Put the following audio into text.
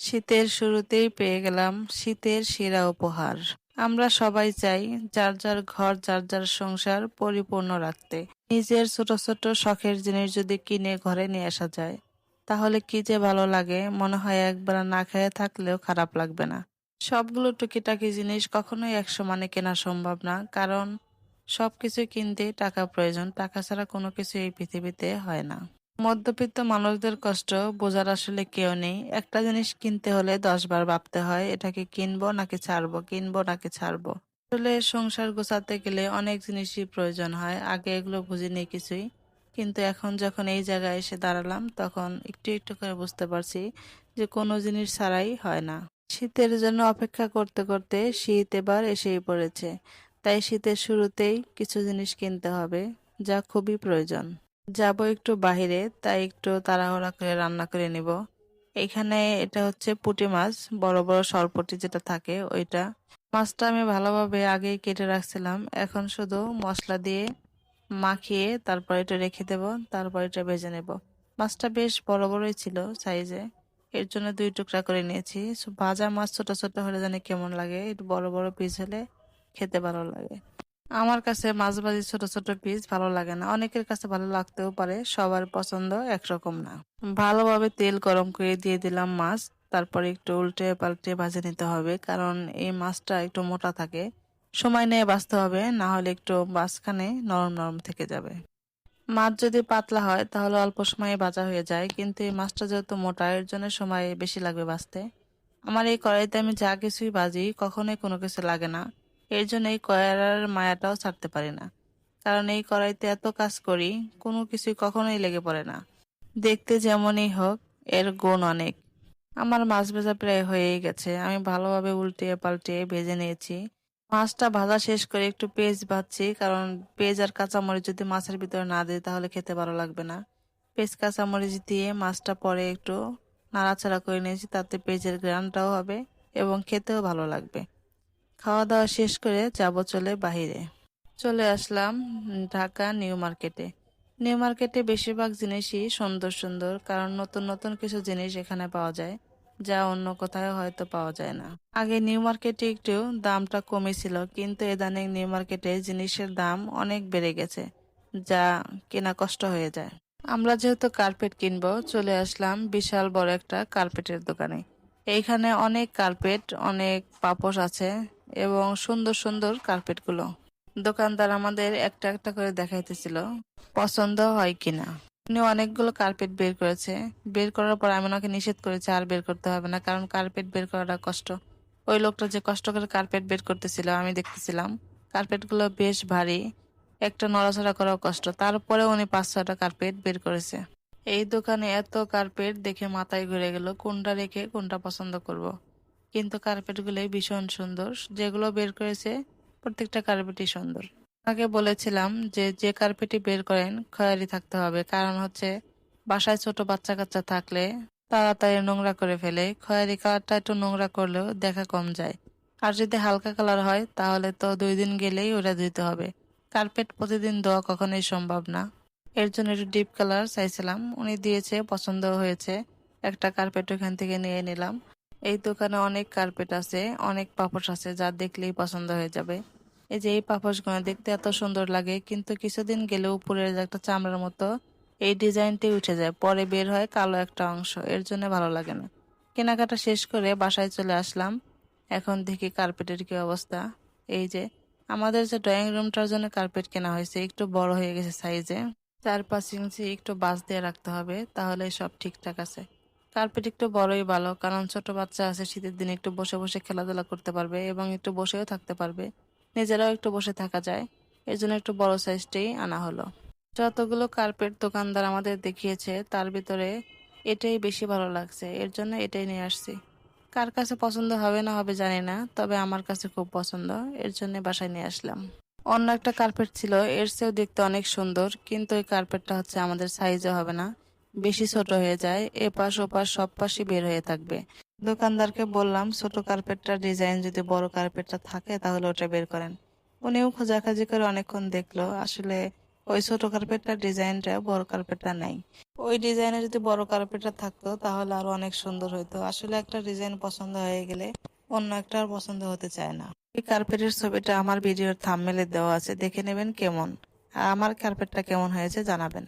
শীতের শুরুতেই পেয়ে গেলাম শীতের সেরা উপহার। আমরা সবাই চাই যার যার ঘর যার যার সংসার পরিপূর্ণ রাখতে। নিজের ছোট ছোট শখের জিনিস যদি কিনে ঘরে নিয়ে আসা যায় তাহলে কি যে ভালো লাগে, মনে হয় একবার না খেয়ে থাকলেও খারাপ লাগবে না। সবগুলো টুকিটাকি জিনিস কখনোই একসমানে কেনা সম্ভব না, কারণ সবকিছু কিনতে টাকা প্রয়োজন। টাকা ছাড়া কোনো কিছু এই পৃথিবীতে হয় না। মধ্যবিত্ত মানুষদের কষ্ট বোঝার আসলে কেউ নেই। একটা জিনিস কিনতে হলে 10 বার ভাবতে হয়, এটাকে কিনবো নাকি ছাড়বো, কিনবো নাকি ছাড়বো। আসলে সংসার গোছাতে গেলে অনেক জিনিসই প্রয়োজন হয়, আগে এগুলো বুঝিনি কিছুই। কিন্তু এখন যখন এই জায়গায় এসে দাঁড়ালাম তখন একটু একটু করে বুঝতে পারছি যে কোনো জিনিস ছাড়াই হয় না। শীতের জন্য অপেক্ষা করতে করতে শীত এবার এসেই পড়েছে, তাই শীতের শুরুতেই কিছু জিনিস কিনতে হবে যা খুবই প্রয়োজন। যাব একটু বাহিরে, তাই একটু তাড়াহুড়া করে রান্না করে নিব। এখানে এটা হচ্ছে পুঁটি মাছ, বড় বড় সরপুঁটি যেটা থাকে ওইটা। মাছটা আমি ভালোভাবে আগেই কেটে রাখছিলাম, এখন শুধু মশলা দিয়ে মাখিয়ে তারপর এটা রেখে দেব, তারপর এটা ভেজে নেব। মাছটা বেশ বড় বড়ই ছিল সাইজে, এর জন্য 2 টুকরা করে নিয়েছি। ভাজা মাছ ছোট ছোট হলে জানি কেমন লাগে, একটু বড় বড় পিস হলে খেতে ভালো লাগে। আমার কাছে মাছ ভাজি ছোট ছোট পিস ভালো লাগে না, অনেকের কাছে ভালো লাগতেও পারে, সবার পছন্দ একরকম না। ভালোভাবে তেল গরম করে দিয়ে দিলাম মাছ, তারপরে একটু উল্টে পাল্টে ভাজে নিতে হবে, কারণ এই মাছটা একটু মোটা থাকে। সময় নিয়ে ভাজতে হবে, না হলে একটু মাঝখানে নরম নরম থেকে যাবে। মাছ যদি পাতলা হয় তাহলে অল্প সময়ে ভাজা হয়ে যায়, কিন্তু এই মাছটা যেহেতু মোটা এর জন্য সময় বেশি লাগবে ভাজতে। আমার এই কড়াইতে আমি যা কিছুই ভাজি কখনোই কোনো কিছু লাগে না, এর জন্য এই কড়াইয়ের মায়াটাও ছাড়তে পারি না। কারণ এই কড়াইতে এত কাজ করি, কোনো কিছুই কখনোই লেগে পড়ে না। দেখতে যেমনই হোক, এর গুণ অনেক। আমার মাছ ভাজা প্রায় হয়েই গেছে, আমি ভালোভাবে উল্টিয়ে পাল্টিয়ে ভেজে নিয়েছি। মাছটা ভাজা শেষ করে একটু পেঁয়াজ ভাজছি, কারণ পেঁয়াজ আর কাঁচামরিচ যদি মাছের ভিতরে না দিই তাহলে খেতে ভালো লাগবে না। পেঁয়াজ কাঁচামরিচ দিয়ে মাছটা পরে একটু নাড়াচাড়া করে নিয়েছি, তাতে পেঁয়াজের গ্রানটাও হবে এবং খেতেও ভালো লাগবে। খাওয়া দাওয়া শেষ করে যাব চলে বাহিরে। চলে আসলাম ঢাকা নিউ মার্কেটে। নিউ মার্কেটে বেশিরভাগ জিনিসই সুন্দর সুন্দর, কারণ নতুন নতুন কিছু জিনিস এখানে পাওয়া যায় যা অন্য কোথাও হয়তো পাওয়া যায় না। আগে নিউ মার্কেটে একটু দামটা কমই ছিল, কিন্তু ইদানিং নিউ মার্কেটে জিনিসের দাম অনেক বেড়ে গেছে, যা কেনা কষ্ট হয়ে যায়। আমরা যেহেতু কার্পেট কিনবো, চলে আসলাম বিশাল বড় একটা কার্পেটের দোকানে। এইখানে অনেক কার্পেট, অনেক পাপোশ আছে এবং সুন্দর সুন্দর কার্পেটগুলো। দোকানদার আমাদের একটা একটা করে দেখাইতেছিল পছন্দ হয় কিনা। উনি অনেকগুলো কার্পেট বের করেছে, বের করার পর আমি ওনাকে নিষেধ করেছি আর বের করতে হবে না, কারণ কার্পেট বের করাটা কষ্ট। ওই লোকটা যে কষ্ট করে কার্পেট বের করতেছিল আমি দেখতেছিলাম, কার্পেটগুলো বেশ ভারী, একটা নড়াচড়া করাও কষ্ট, তারপরে উনি 5-6টা কার্পেট বের করেছে। এই দোকানে এত কার্পেট দেখে মাথায় ঘুরে গেল, কোনটা রেখে কোনটা পছন্দ করব। কিন্তু কার্পেটগুলো ভীষণ সুন্দর, যেগুলো বের করেছে প্রত্যেকটা কার্পেটই সুন্দর। আগে বলেছিলাম যে যে কার্পেটই বের করেন খয়েরি থাকতে হবে, কারণ হচ্ছে বাসায় ছোট বাচ্চা কাচ্চা থাকলে তাড়াতাড়ি নোংরা করে ফেলে। খয়েরি কালারটা একটু নোংরা করলেও দেখা কম যায়, আর যদি হালকা কালার হয় তাহলে তো 2 দিন গেলেই ওটা ধুইতে হবে। কার্পেট প্রতিদিন ধোয়া কখনোই সম্ভব না, এর জন্য একটু ডিপ কালার চাইছিলাম, উনি দিয়েছে, পছন্দ হয়েছে। একটা কার্পেট ওখান থেকে নিয়ে নিলাম। এই দোকানে অনেক কার্পেট আছে, অনেক পাপোশ আছে যা দেখলেই পছন্দ হয়ে যাবে। এই যে এই পাপোশগুলো দেখতে এত সুন্দর লাগে, কিন্তু কিছুদিন গেলে উপরের যে একটা চামড়ার মতো এই ডিজাইনটি উঠে যায়, পরে বের হয় কালো একটা অংশ, এর জন্য ভালো লাগে না। কেনাকাটা শেষ করে বাসায় চলে আসলাম। এখন দেখি কার্পেটের কি অবস্থা। এই যে আমাদের যে ড্রয়িং রুমটার জন্য কার্পেট কেনা হয়েছে একটু বড় হয়ে গেছে সাইজে, 4-5 ইঞ্চি একটু বাঁশ দিয়ে রাখতে হবে, তাহলে সব ঠিকঠাক আছে। কার্পেট একটু বড়ই ভালো, কারণ ছোট বাচ্চা আছে, শীতের দিনে একটু বসে বসে খেলাধুলা করতে পারবে এবং একটু বসেও থাকতে পারবে, নিজেরাও একটু বসে থাকা যায়। এর জন্য একটু বড় সাইজটাই আনা হলো। যতগুলো কার্পেট দোকানদার আমাদের দেখিয়েছে তার ভিতরে এটাই বেশি ভালো লাগছে, এর জন্য এটাই নিয়ে আসছি। কার কাছে পছন্দ হবে না হবে জানি না, তবে আমার কাছে খুব পছন্দ, এর জন্য বাসায় নিয়ে আসলাম। অন্য একটা কার্পেট ছিল, এর চেয়েও দেখতে অনেক সুন্দর, কিন্তু এই কার্পেটটা হচ্ছে আমাদের সাইজে হবে না, বেশি ছোট হয়ে যায়, এপাশ ওপাশ সব পাশই বের হয়ে থাকবে। দোকানদারকে বললাম ছোট কার্পেটটার ডিজাইন যদি বড় কার্পেটটা থাকে তাহলে ওটা বের করেন। উনিও খোঁজাখুঁজি করে অনেকক্ষণ দেখলো, আসলে ওই ছোট কার্পেটটার ডিজাইনটা বড় কার্পেটটা নাই। ওই ডিজাইনে যদি বড় কার্পেটটা থাকতো তাহলে আরো অনেক সুন্দর হতো। আসলে একটা ডিজাইন পছন্দ হয়ে গেলে অন্য একটা আর পছন্দ হতে চায় না। এই কার্পেটের ছবিটা আমার ভিডিওর থাম্বনেলে দেওয়া আছে, দেখে নেবেন কেমন। আর আমার কার্পেটটা কেমন হয়েছে জানাবেন।